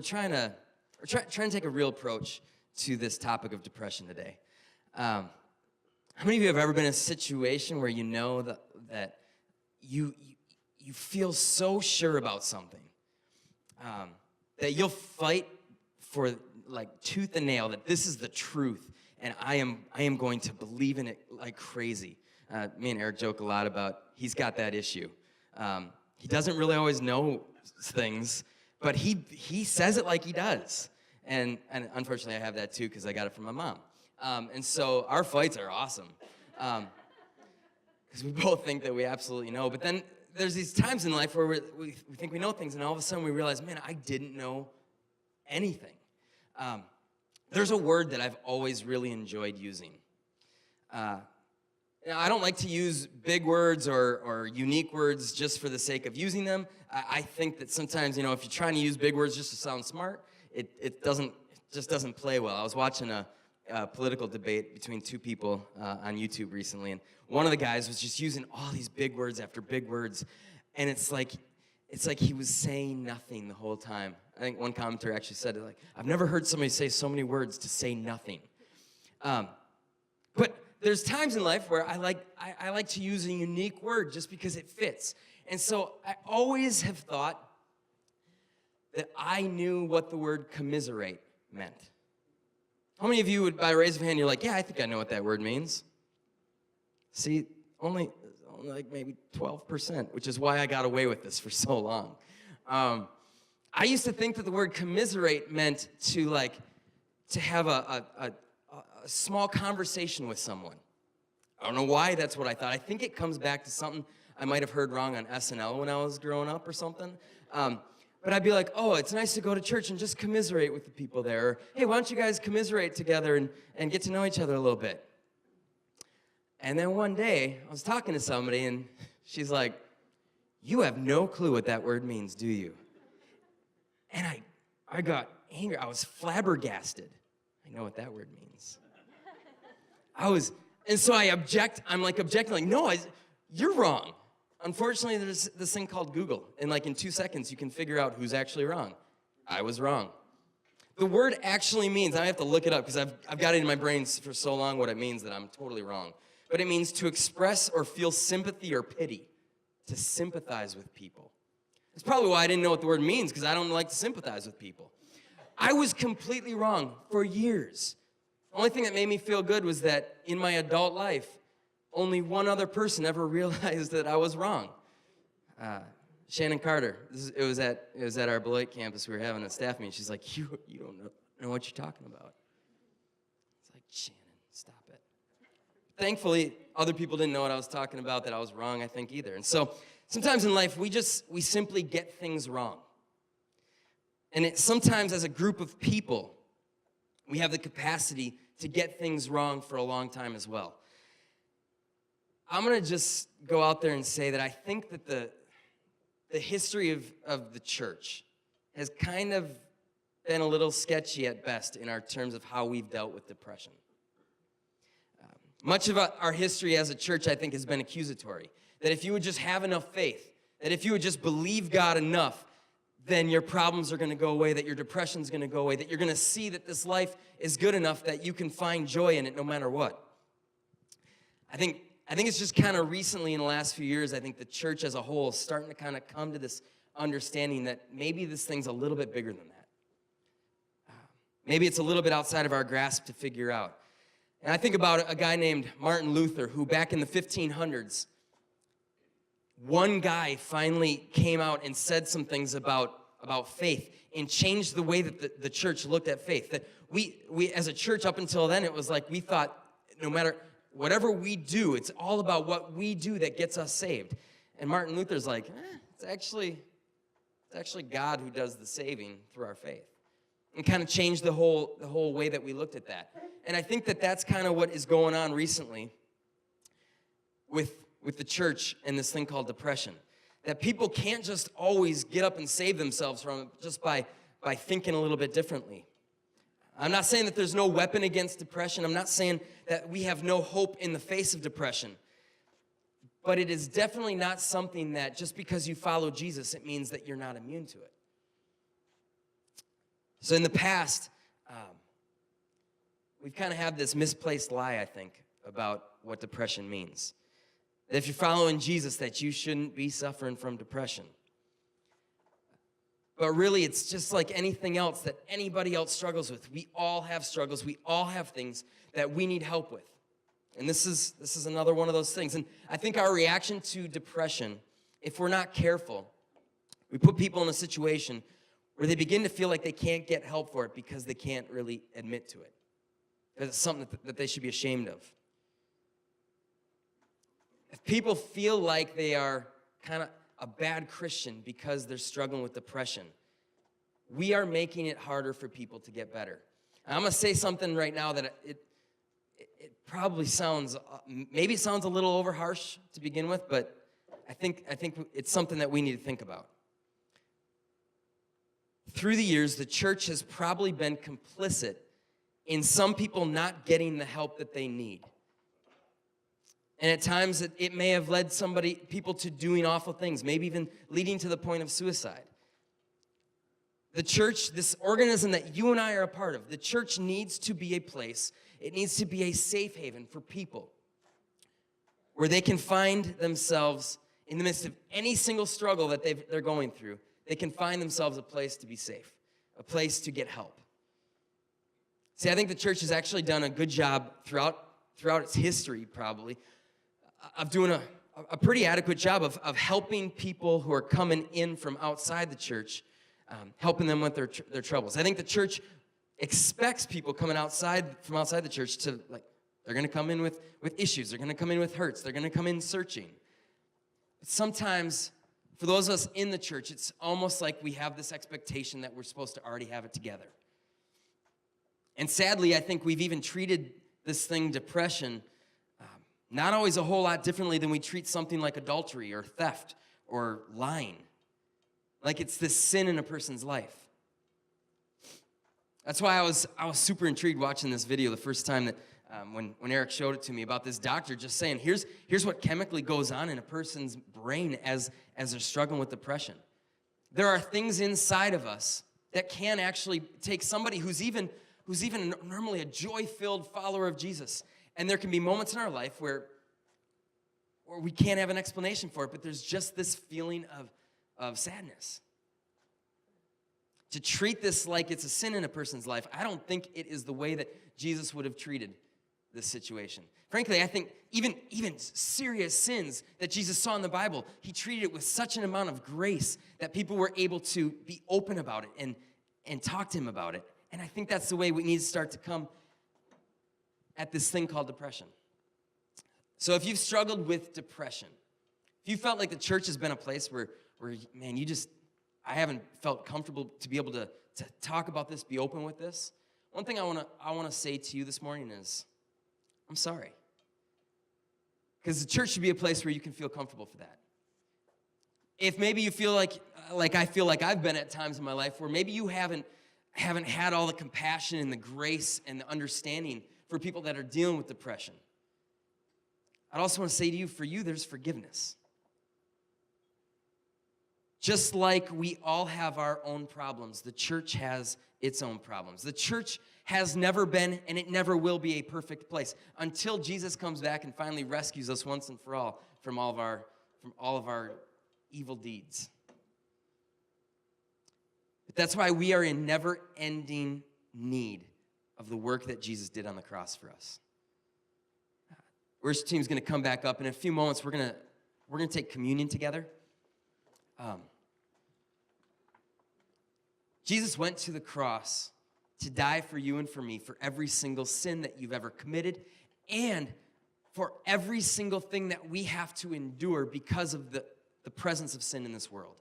trying to take a real approach to this topic of depression today. How many of you have ever been in a situation where you know that you feel so sure about something that you'll fight for like tooth and nail that this is the truth, and I am going to believe in it like crazy? Me and Erik joke a lot about he's got that issue. He doesn't really always know things, but he says it like he does. And unfortunately, I have that too because I got it from my mom. And so our fights are awesome because we both think that we absolutely know. But then there's these times in life where we think we know things, and all of a sudden we realize, man, I didn't know anything. There's a word that I've always really enjoyed using. Now, I don't like to use big words or unique words just for the sake of using them. I think that sometimes, if you're trying to use big words just to sound smart, it just doesn't play well. I was watching a political debate between two people on YouTube recently, and one of the guys was just using all these big words after big words, and it's like he was saying nothing the whole time. I think one commentator actually said it like, I've never heard somebody say so many words to say nothing. But there's times in life where I like to use a unique word just because it fits. And so I always have thought that I knew what the word commiserate meant. How many of you would, by raise of hand, you're like, yeah, I think I know what that word means? See, only like maybe 12%, which is why I got away with this for so long. I used to think that the word commiserate meant to have a small conversation with someone. I don't know why that's what I thought. I think it comes back to something I might have heard wrong on SNL when I was growing up or something. But I'd be like, oh, it's nice to go to church and just commiserate with the people there. Or, hey, why don't you guys commiserate together and get to know each other a little bit? And then one day, I was talking to somebody, and she's like, you have no clue what that word means, do you? And I got angry. I was flabbergasted. I know what that word means. And so I'm objecting, like, no, you're wrong. Unfortunately, there's this thing called Google, and like in 2 seconds, you can figure out who's actually wrong. I was wrong. The word actually means, I have to look it up because I've got it in my brain for so long what it means that I'm totally wrong. But it means to express or feel sympathy or pity, to sympathize with people. That's probably why I didn't know what the word means, because I don't like to sympathize with people. I was completely wrong for years. The only thing that made me feel good was that in my adult life, only one other person ever realized that I was wrong. Shannon Carter. It was at our Beloit campus. We were having a staff meeting. She's like, you don't know what you're talking about. It's like, Shannon, stop it. Thankfully, other people didn't know what I was talking about, that I was wrong, I think, either. And so sometimes in life, we simply get things wrong. And sometimes as a group of people, we have the capacity to get things wrong for a long time as well. I'm going to just go out there and say that I think that the history of the church has kind of been a little sketchy at best in our terms of how we've dealt with depression. Much of our history as a church, I think, has been accusatory. That if you would just have enough faith, that if you would just believe God enough, then your problems are going to go away, that your depression's going to go away, that you're going to see that this life is good enough that you can find joy in it no matter what. I think it's just kind of recently in the last few years, I think the church as a whole is starting to kind of come to this understanding that maybe this thing's a little bit bigger than that. Maybe it's a little bit outside of our grasp to figure out. And I think about a guy named Martin Luther, who back in the 1500s, one guy finally came out and said some things about faith and changed the way that the church looked at faith. That we as a church up until then, it was like we thought no matter whatever we do, it's all about what we do that gets us saved. And Martin Luther's like, it's actually God who does the saving through our faith. And kind of changed the whole way that we looked at that. And I think that that's kind of what is going on recently with the church and this thing called depression. That people can't just always get up and save themselves from it just by thinking a little bit differently. I'm not saying that there's no weapon against depression. I'm not saying that we have no hope in the face of depression. But it is definitely not something that just because you follow Jesus, it means that you're not immune to it. So in the past, we've kind of had this misplaced lie, I think, about what depression means. That if you're following Jesus, that you shouldn't be suffering from depression. But really, it's just like anything else that anybody else struggles with. We all have struggles. We all have things that we need help with. And this is another one of those things. And I think our reaction to depression, if we're not careful, we put people in a situation where they begin to feel like they can't get help for it because they can't really admit to it. Because it's something that they should be ashamed of. If people feel like they are kind of a bad Christian because they're struggling with depression, we are making it harder for people to get better. And I'm going to say something right now that it probably sounds, maybe it sounds a little over harsh to begin with, but I think it's something that we need to think about. Through the years, the church has probably been complicit in some people not getting the help that they need. And at times, it may have led people to doing awful things, maybe even leading to the point of suicide. The church, this organism that you and I are a part of, the church needs to be a place, it needs to be a safe haven for people where they can find themselves in the midst of any single struggle that they're going through. They can find themselves a place to be safe, a place to get help. See, I think the church has actually done a good job throughout its history, probably, of doing a pretty adequate job of helping people who are coming in from outside the church, helping them with their troubles. I think the church expects people coming from outside the church to, like, they're going to come in with issues. They're going to come in with hurts. They're going to come in searching. But sometimes, for those of us in the church, it's almost like we have this expectation that we're supposed to already have it together. And sadly, I think we've even treated this thing, depression, not always a whole lot differently than we treat something like adultery or theft or lying. Like it's this sin in a person's life. That's why I was super intrigued watching this video the first time that when Erik showed it to me about this doctor just saying, here's what chemically goes on in a person's brain as they're struggling with depression. There are things inside of us that can actually take somebody who's even normally a joy-filled follower of Jesus. And there can be moments in our life where we can't have an explanation for it, but there's just this feeling of sadness. To treat this like it's a sin in a person's life, I don't think it is the way that Jesus would have treated this situation. Frankly, I think even serious sins that Jesus saw in the Bible, he treated it with such an amount of grace that people were able to be open about it and talk to him about it. And I think that's the way we need to start to come at this thing called depression. So if you've struggled with depression, if you felt like the church has been a place where man, I haven't felt comfortable to be able to talk about this, be open with this, one thing I want to say to you this morning is, I'm sorry. Because the church should be a place where you can feel comfortable for that. If maybe you feel like I feel like I've been at times in my life where maybe you haven't had all the compassion and the grace and the understanding for people that are dealing with depression, I'd also want to say to you, for you, there's forgiveness. Just like we all have our own problems, the church has its own problems. The church has never been, and it never will be, a perfect place until Jesus comes back and finally rescues us once and for all from all of our evil deeds. But that's why we are in never-ending need of the work that Jesus did on the cross for us. Worship team's going to come back up. In a few moments, we're going to take communion together. Jesus went to the cross to die for you and for me, for every single sin that you've ever committed, and for every single thing that we have to endure because of the presence of sin in this world.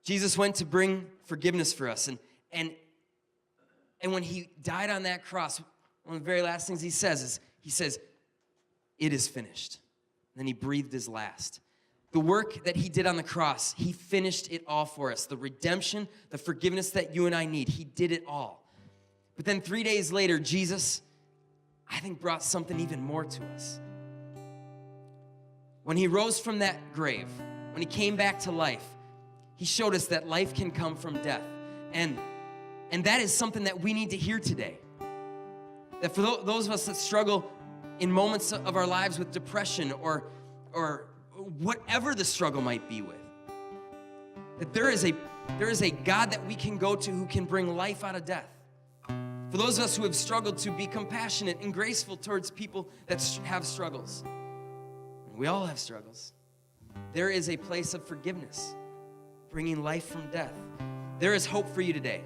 Jesus went to bring forgiveness for us, and when he died on that cross, one of the very last things he says, it is finished. And then he breathed his last. The work that he did on the cross, he finished it all for us. The redemption, the forgiveness that you and I need, he did it all. But then 3 days later, Jesus, I think, brought something even more to us. When he rose from that grave, when he came back to life, He showed us that life can come from death. And that is something that we need to hear today. That for those of us that struggle in moments of our lives with depression or whatever the struggle might be with, that there is a God that we can go to who can bring life out of death. For those of us who have struggled to be compassionate and graceful towards people that have struggles, and we all have struggles, there is a place of forgiveness, bringing life from death. There is hope for you today.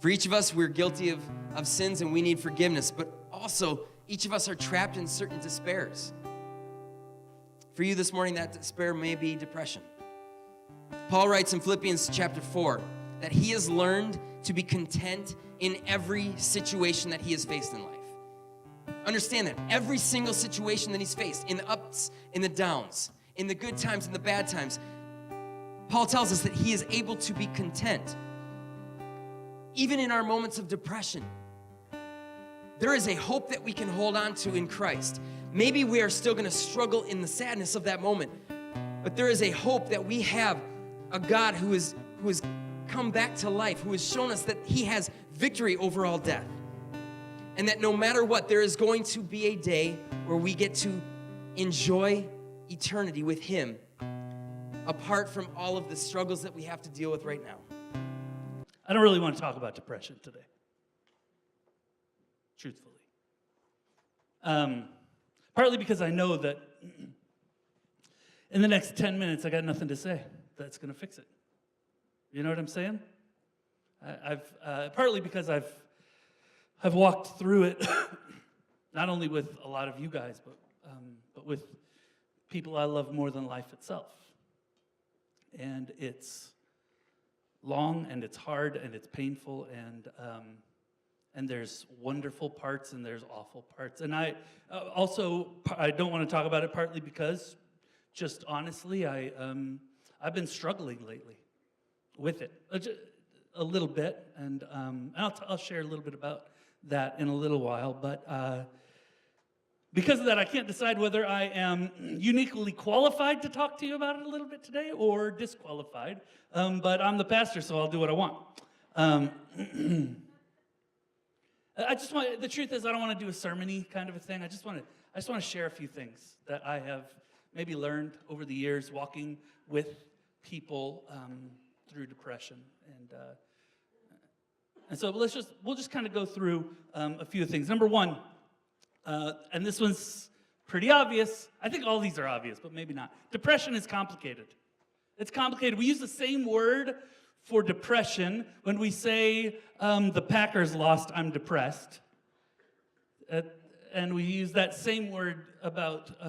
For each of us, we're guilty of sins and we need forgiveness, but also each of us are trapped in certain despairs. For you this morning, that despair may be depression. Paul writes in Philippians chapter 4 that he has learned to be content in every situation that he has faced in life. Understand that every single situation that he's faced, in the ups, in the downs, in the good times, in the bad times, Paul tells us that he is able to be content. Even in our moments of depression, there is a hope that we can hold on to in Christ. Maybe we are still going to struggle in the sadness of that moment, but there is a hope that we have a God who has come back to life, who has shown us that he has victory over all death. And that no matter what, there is going to be a day where we get to enjoy eternity with him, apart from all of the struggles that we have to deal with right now. I don't really want to talk about depression today, truthfully. Partly because I know that in the next 10 minutes, I got nothing to say that's going to fix it. You know what I'm saying? Partly because I've walked through it, not only with a lot of you guys, but with people I love more than life itself. And it's long, and it's hard, and it's painful, and there's wonderful parts, and there's awful parts. And I don't want to talk about it partly because, just honestly, I've been struggling lately with it a little bit, and I'll share a little bit about that in a little while. But because of that, I can't decide whether I am uniquely qualified to talk to you about it a little bit today or disqualified. But I'm the pastor, so I'll do what I want. The truth is, I don't want to do a sermon-y kind of a thing. I just want to share a few things that I have maybe learned over the years walking with people through depression. And so we'll just kind of go through a few things. Number one, and this one's pretty obvious. I think all these are obvious, but maybe not. Depression is complicated. It's complicated. We use the same word for depression when we say the Packers lost, I'm depressed. And we use that same word about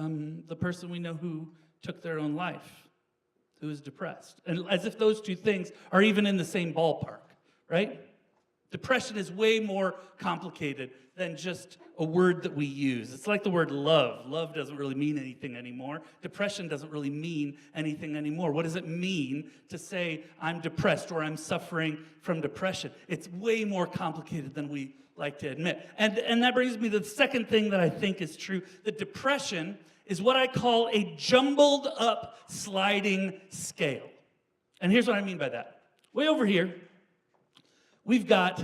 the person we know who took their own life, who is depressed. And as if those two things are even in the same ballpark, right? Depression is way more complicated than just a word that we use. It's like the word love. Love doesn't really mean anything anymore. Depression doesn't really mean anything anymore. What does it mean to say I'm depressed or I'm suffering from depression? It's way more complicated than we like to admit. And that brings me to the second thing that I think is true, that depression is what I call a jumbled up sliding scale. And here's what I mean by that. Way over here, we've got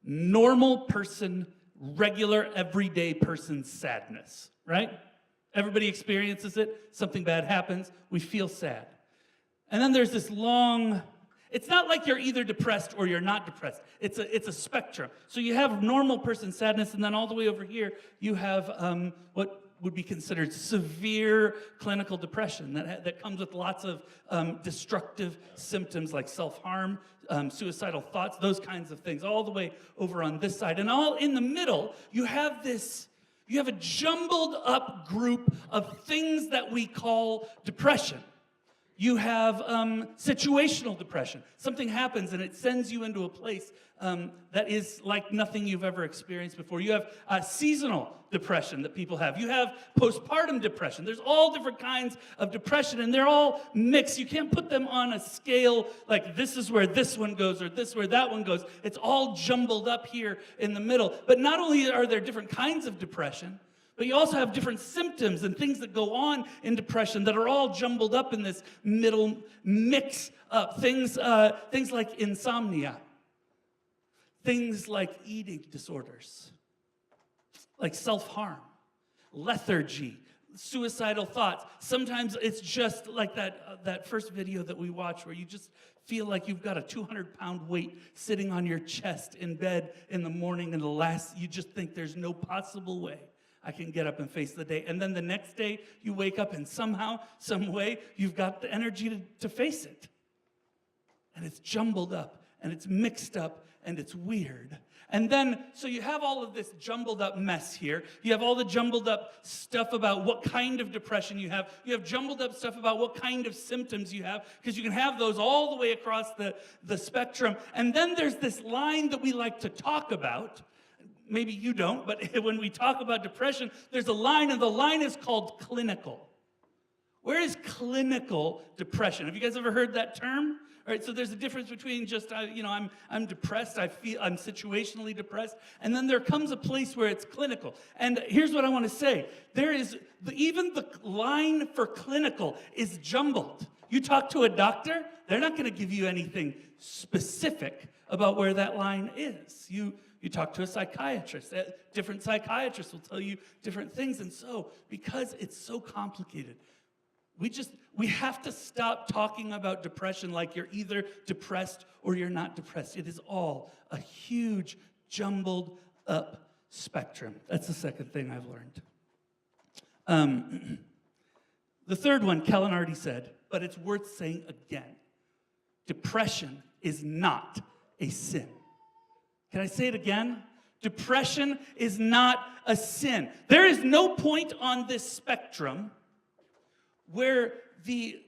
normal person, regular, everyday person sadness, right? Everybody experiences it. Something bad happens. We feel sad. And then there's this long, it's not like you're either depressed or you're not depressed. It's a spectrum. So you have normal person sadness, and then all the way over here, you have what would be considered severe clinical depression that comes with lots of destructive symptoms like self-harm, suicidal thoughts, those kinds of things, all the way over on this side. And all in the middle, you have a jumbled up group of things that we call depression. You have situational depression. Something happens and it sends you into a place that is like nothing you've ever experienced before. You have seasonal depression that people have. You have postpartum depression. There's all different kinds of depression, and they're all mixed. You can't put them on a scale like this is where this one goes or this where that one goes. It's all jumbled up here in the middle. But not only are there different kinds of depression, But you also have different symptoms and things that go on in depression that are all jumbled up in this middle mix up. Things like insomnia, things like eating disorders, like self-harm, lethargy, suicidal thoughts. Sometimes it's just like that first video that we watched where you just feel like you've got a 200-pound weight sitting on your chest in bed in the morning, and you just think there's no possible way I can get up and face the day. And then the next day, you wake up and somehow, some way, you've got the energy to face it. And it's jumbled up, and it's mixed up, and it's weird. And then, so you have all of this jumbled up mess here. You have all the jumbled up stuff about what kind of depression you have. You have jumbled up stuff about what kind of symptoms you have, because you can have those all the way across the spectrum. And then there's this line that we like to talk about. Maybe you don't, but when we talk about depression, there's a line, and the line is called clinical. Where is clinical depression? Have you guys ever heard that term? All right, so there's a difference between just, I'm depressed, I'm situationally depressed, and then there comes a place where it's clinical. And here's what I want to say. Even the line for clinical is jumbled. You talk to a doctor, they're not going to give you anything specific about where that line is. You talk to a psychiatrist. Different psychiatrists will tell you different things. And so, because it's so complicated, we have to stop talking about depression like you're either depressed or you're not depressed. It is all a huge, jumbled up spectrum. That's the second thing I've learned. The third one, Kellen already said, but it's worth saying again. Depression is not a sin. Can I say it again? Depression is not a sin. There is no point on this spectrum where the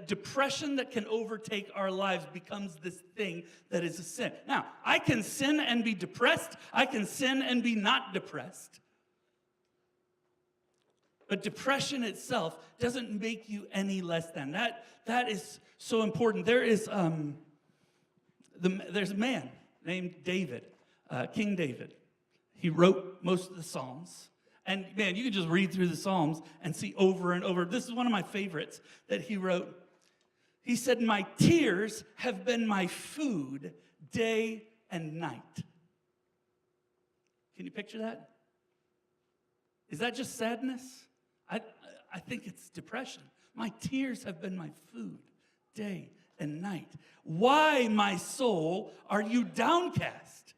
depression that can overtake our lives becomes this thing that is a sin. Now, I can sin and be depressed. I can sin and be not depressed. But depression itself doesn't make you any less than. That is so important. There's a man named David, King David. He wrote most of the Psalms. And man, you can just read through the Psalms and see over and over. This is one of my favorites that he wrote. He said, "My tears have been my food day and night." Can you picture that? Is that just sadness? I think it's depression. My tears have been my food day and night. Why, my soul, are you downcast?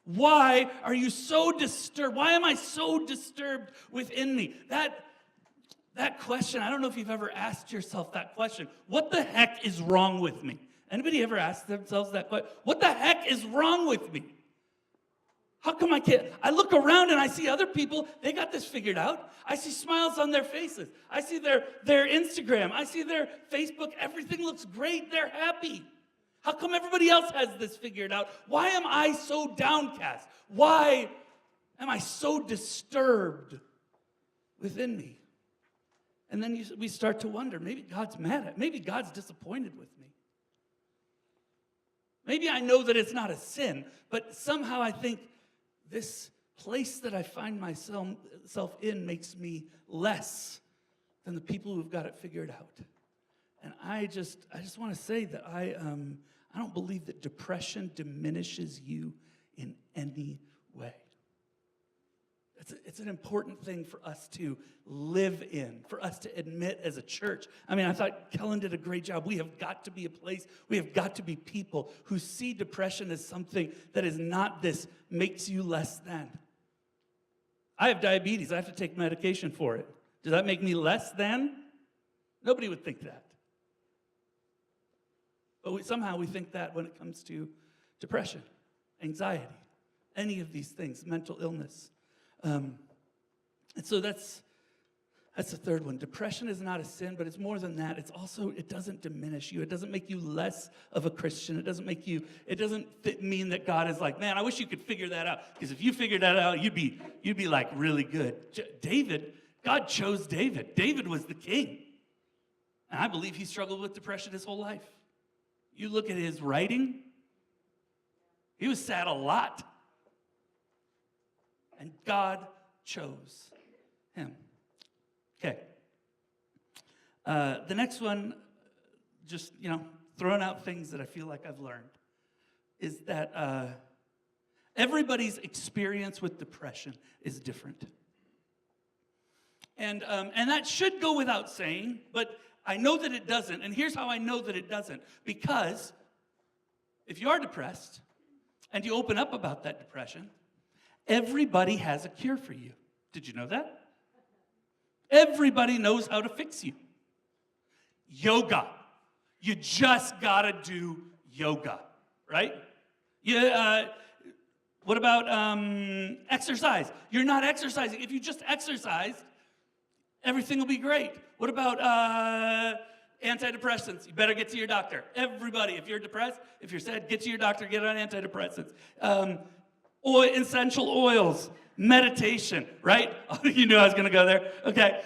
Why are you so disturbed? Why am I so disturbed within me? That question, I don't know if you've ever asked yourself that question. What the heck is wrong with me? Anybody ever ask themselves that question? What the heck is wrong with me? How come I can't? I look around and I see other people, they got this figured out. I see smiles on their faces. I see their Instagram. I see their Facebook. Everything looks great. They're happy. How come everybody else has this figured out? Why am I so downcast? Why am I so disturbed within me? And then we start to wonder, maybe God's mad at me. Maybe God's disappointed with me. Maybe I know that it's not a sin, but somehow I think this place that I find myself in makes me less than the people who've got it figured out. And I just want to say that I don't believe that depression diminishes you in any way. It's an important thing for us to live in, for us to admit as a church. I mean, I thought Kellen did a great job. We have got to be a place, we have got to be people who see depression as something that is not this makes you less than. I have diabetes. I have to take medication for it. Does that make me less than? Nobody would think that. But somehow we think that when it comes to depression, anxiety, any of these things, mental illness. And so that's the third one. Depression is not a sin, but it's more than that. It doesn't diminish you. It doesn't make you less of a Christian. It doesn't mean that God is like, man, I wish you could figure that out. Because if you figured that out, you'd be like really good. God chose David. David was the king. And I believe he struggled with depression his whole life. You look at his writing, he was sad a lot. And God chose Him. Okay. The next one, just, throwing out things that I feel like I've learned, is that everybody's experience with depression is different. And that should go without saying, but I know that it doesn't. And here's how I know that it doesn't. Because if you are depressed and you open up about that depression, everybody has a cure for you. Did you know that? Everybody knows how to fix you. Yoga. You just gotta do yoga, right? What about exercise? You're not exercising. If you just exercised, everything will be great. What about antidepressants? You better get to your doctor. Everybody, if you're depressed, if you're sad, get to your doctor, get on antidepressants. Essential oils, meditation, right? You knew I was going to go there. Okay.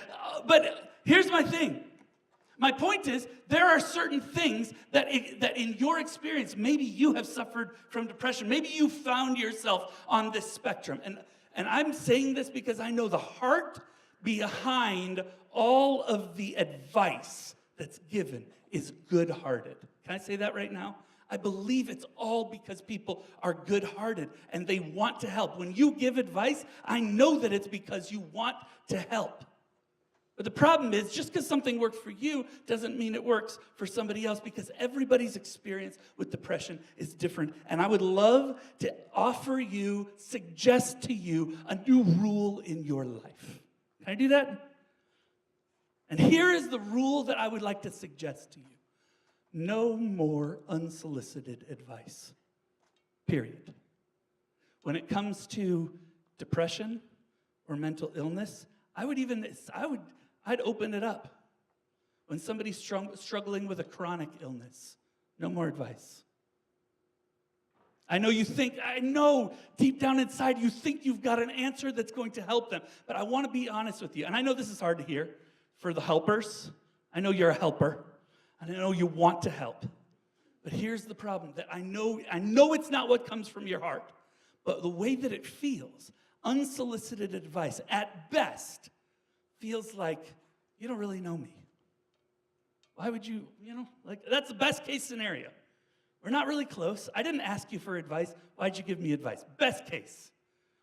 But here's my thing. My point is, there are certain things that in your experience, maybe you have suffered from depression. Maybe you found yourself on this spectrum. And I'm saying this because I know the heart behind all of the advice that's given is good-hearted. Can I say that right now? I believe it's all because people are good-hearted and they want to help. When you give advice, I know that it's because you want to help. But the problem is, just because something works for you doesn't mean it works for somebody else, because everybody's experience with depression is different. And I would love to suggest to you a new rule in your life. Can I do that? And here is the rule that I would like to suggest to you. No more unsolicited advice. Period. When it comes to depression or mental illness, I'd open it up. When somebody's struggling with a chronic illness, no more advice. I know deep down inside you think you've got an answer that's going to help them, but I want to be honest with you. And I know this is hard to hear for the helpers. I know you're a helper, and I know you want to help. But here's the problem, that I know it's not what comes from your heart, but the way that it feels, unsolicited advice, at best, feels like you don't really know me. Why would you, that's the best case scenario. We're not really close. I didn't ask you for advice. Why'd you give me advice? Best case.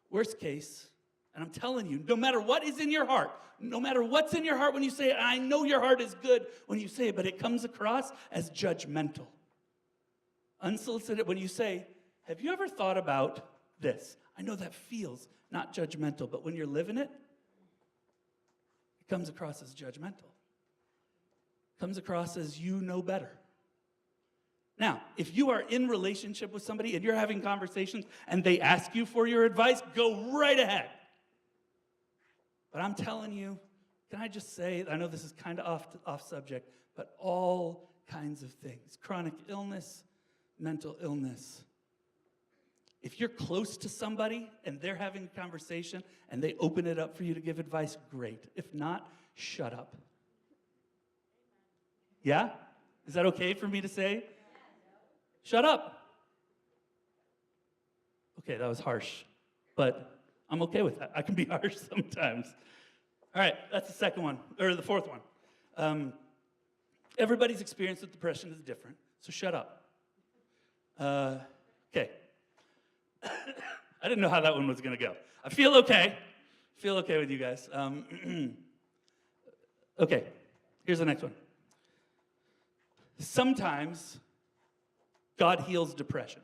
Worst case, and I'm telling you, no matter what is in your heart, no matter what's in your heart when you say it, and I know your heart is good when you say it, but it comes across as judgmental. Unsolicited, when you say, have you ever thought about this? I know that feels not judgmental, but when you're living it, it comes across as judgmental. It comes across as you know better. Now, if you are in relationship with somebody and you're having conversations and they ask you for your advice, go right ahead. But I'm telling you, can I just say, I know this is kind of off subject, but all kinds of things. Chronic illness, mental illness. If you're close to somebody and they're having a conversation and they open it up for you to give advice, great. If not, shut up. Yeah? Is that okay for me to say? Shut up. Okay, that was harsh, but I'm okay with that. I can be harsh sometimes. All right, that's the second one, or the fourth one. Everybody's experience with depression is different, so shut up. Okay. I didn't know how that one was going to go. I feel okay. Feel okay with you guys. Okay, here's the next one. Sometimes God heals depression.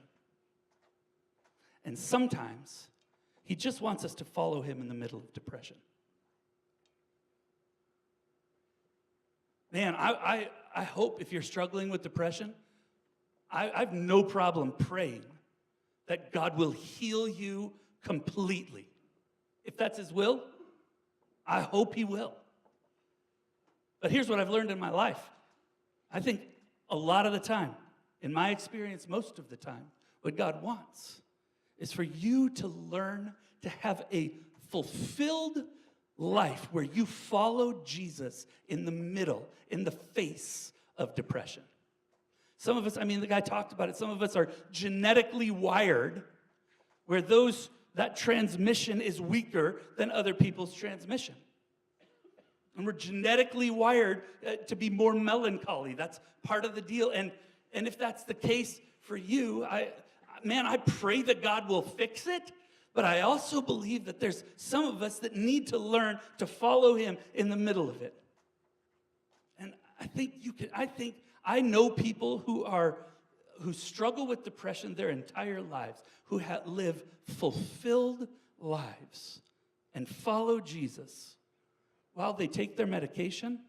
And sometimes he just wants us to follow him in the middle of depression. Man, I hope if you're struggling with depression, I've no problem praying that God will heal you completely. If that's his will, I hope he will. But here's what I've learned in my life. I think a lot of the time, in my experience, most of the time, what God wants is for you to learn to have a fulfilled life where you follow Jesus in the middle, in the face of depression. Some of us, the guy talked about it, some of us are genetically wired where that transmission is weaker than other people's transmission. And we're genetically wired to be more melancholy. That's part of the deal. And if that's the case for you, I pray that God will fix it. But I also believe that there's some of us that need to learn to follow him in the middle of it. And I know people who struggle with depression their entire lives, who live fulfilled lives and follow Jesus while they take their medication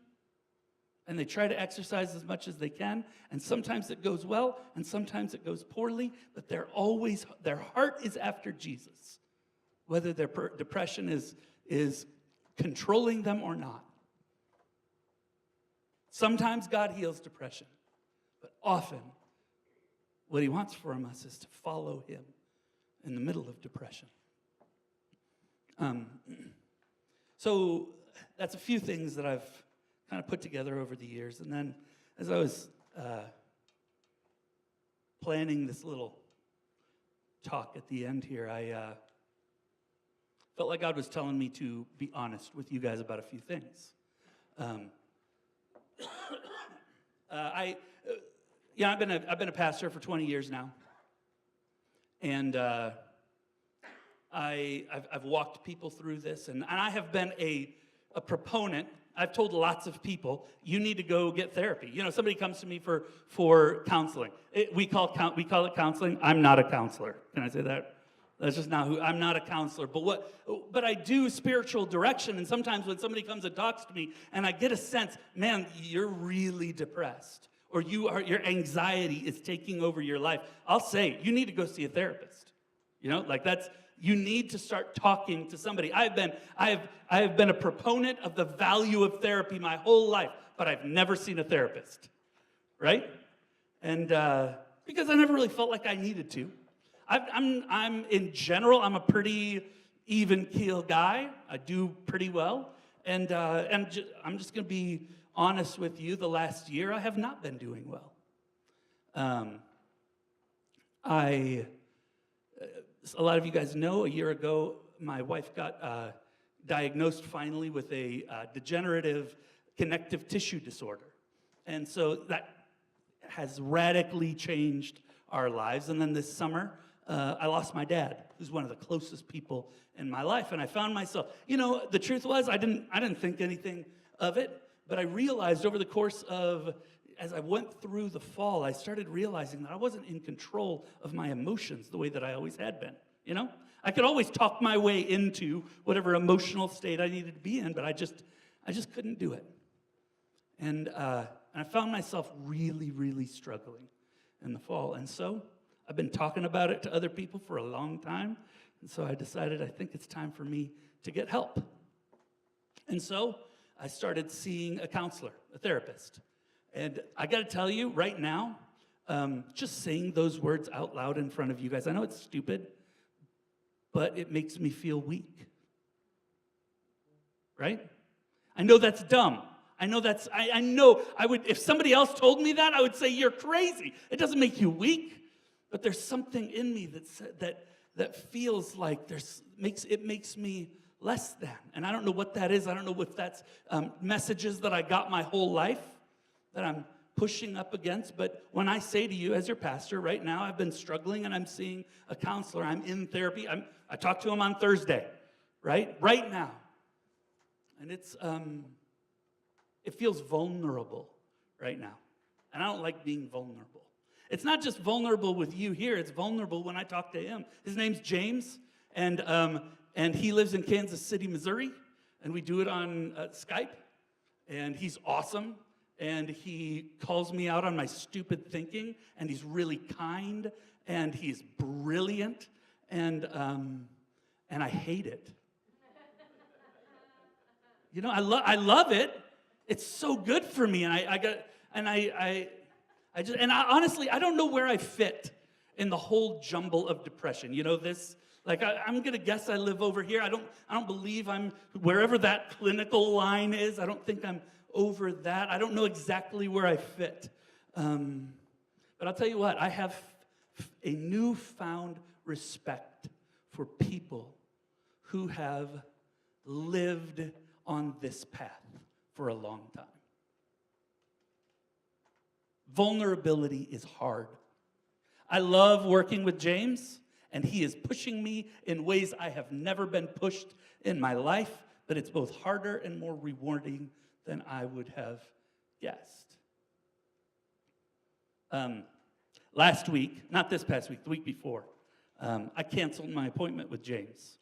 and they try to exercise as much as they can, and sometimes it goes well and sometimes it goes poorly, but their heart is after Jesus, whether their depression is controlling them or not. Sometimes God heals depression, but often what he wants from us is to follow him in the middle of depression. So that's a few things that I've kind of put together over the years. And then as I was planning this little talk at the end here, I felt like God was telling me to be honest with you guys about a few things. I've been a pastor for 20 years now, and I've walked people through this, and I have been a proponent. I've told lots of people, you need to go get therapy. You know, somebody comes to me for counseling. We call it counseling. I'm not a counselor. Can I say that? That's just not who. I'm not a counselor. But I do spiritual direction, and sometimes when somebody comes and talks to me, and I get a sense, man, you're really depressed, or your anxiety is taking over your life, I'll say, you need to go see a therapist. You know, like you need to start talking to somebody. I have been a proponent of the value of therapy my whole life, but I've never seen a therapist, right? And because I never really felt like I needed to. I'm in general, I'm a pretty even keel guy. I do pretty well, and I'm just going to be honest with you. The last year, I have not been doing well. A lot of you guys know, a year ago, my wife got diagnosed finally with a degenerative connective tissue disorder. And so that has radically changed our lives. And then this summer, I lost my dad, who's one of the closest people in my life. And I found myself, the truth was, I didn't think anything of it, but I realized over the course of, as I went through the fall, I started realizing that I wasn't in control of my emotions the way that I always had been, I could always talk my way into whatever emotional state I needed to be in, but I just couldn't do it. And I found myself really, really struggling in the fall. And so I've been talking about it to other people for a long time, and so I decided I think it's time for me to get help. And so I started seeing a counselor, a therapist. And I got to tell you, right now, just saying those words out loud in front of you guys, I know it's stupid, but it makes me feel weak. Right? I know that's dumb. I know I would, if somebody else told me that, I would say, you're crazy. It doesn't make you weak, but there's something in me that feels like it makes me less than. And I don't know what that is. I don't know if that's messages that I got my whole life that I'm pushing up against. But when I say to you as your pastor, right now I've been struggling and I'm seeing a counselor. I'm in therapy. I talked to him on Thursday, right now. And it feels vulnerable right now. And I don't like being vulnerable. It's not just vulnerable with you here. It's vulnerable when I talk to him. His name's James, and he lives in Kansas City, Missouri. And we do it on Skype. And he's awesome. And he calls me out on my stupid thinking. And he's really kind. And he's brilliant. And I hate it. I love it. It's so good for me, and honestly, I don't know where I fit in the whole jumble of depression. I'm gonna guess I live over here. I don't believe I'm wherever that clinical line is. I don't think I'm over that. I don't know exactly where I fit. But I'll tell you what, I have a newfound respect for people who have lived on this path for a long time. Vulnerability is hard. I love working with James, and he is pushing me in ways I have never been pushed in my life, but it's both harder and more rewarding than I would have guessed. Last week, not this past week, the week before, I canceled my appointment with James.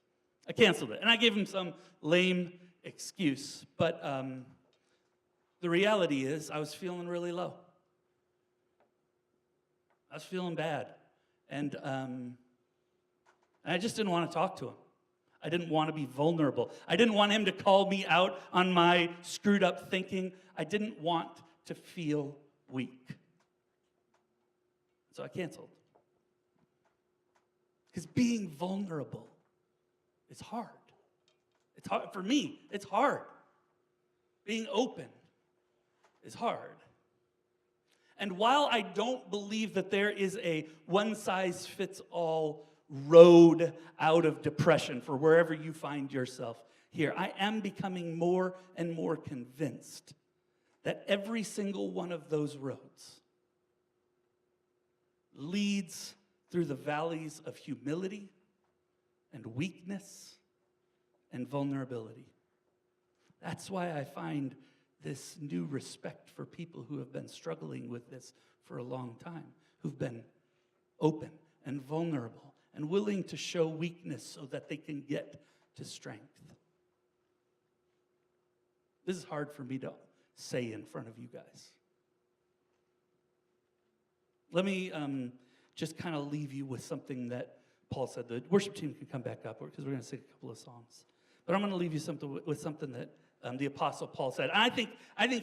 I canceled it, and I gave him some lame excuse, but the reality is I was feeling really low. I was feeling bad, and I just didn't want to talk to him. I didn't want to be vulnerable. I didn't want him to call me out on my screwed up thinking. I didn't want to feel weak. So I canceled. Because being vulnerable is hard. It's hard for me. It's hard. Being open is hard. And while I don't believe that there is a one-size-fits-all road out of depression for wherever you find yourself here, I am becoming more and more convinced that every single one of those roads leads through the valleys of humility and weakness and vulnerability. That's why I find this new respect for people who have been struggling with this for a long time, who've been open and vulnerable and willing to show weakness so that they can get to strength. This is hard for me to say in front of you guys. Let me just kind of leave you with something that Paul said. The worship team can come back up because we're going to sing a couple of songs. But I'm going to leave you with something that the Apostle Paul said. I think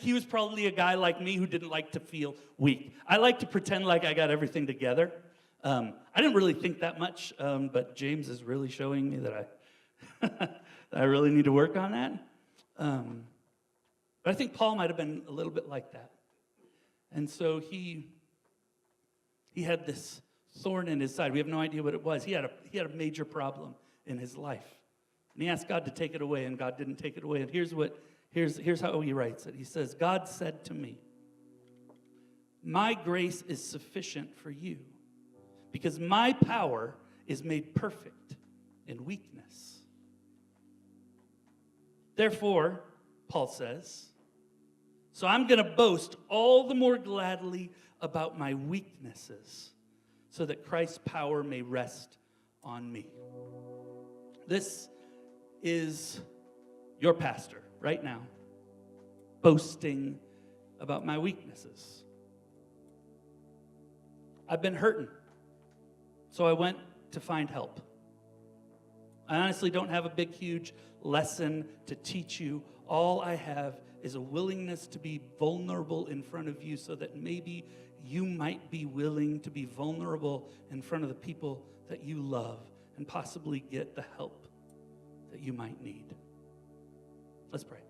he was probably a guy like me who didn't like to feel weak. I like to pretend like I got everything together. I didn't really think that much, but James is really showing me that I really need to work on that. But I think Paul might have been a little bit like that. And so he had this thorn in his side. We have no idea what it was. He had a major problem in his life. And he asked God to take it away, and God didn't take it away. And here's how he writes it. He says, God said to me, my grace is sufficient for you, because my power is made perfect in weakness. Therefore, Paul says, so I'm going to boast all the more gladly about my weaknesses, so that Christ's power may rest on me. This is your pastor right now, boasting about my weaknesses. I've been hurting, so I went to find help. I honestly don't have a big, huge lesson to teach you. All I have is a willingness to be vulnerable in front of you so that maybe you might be willing to be vulnerable in front of the people that you love and possibly get the help that you might need. Let's pray.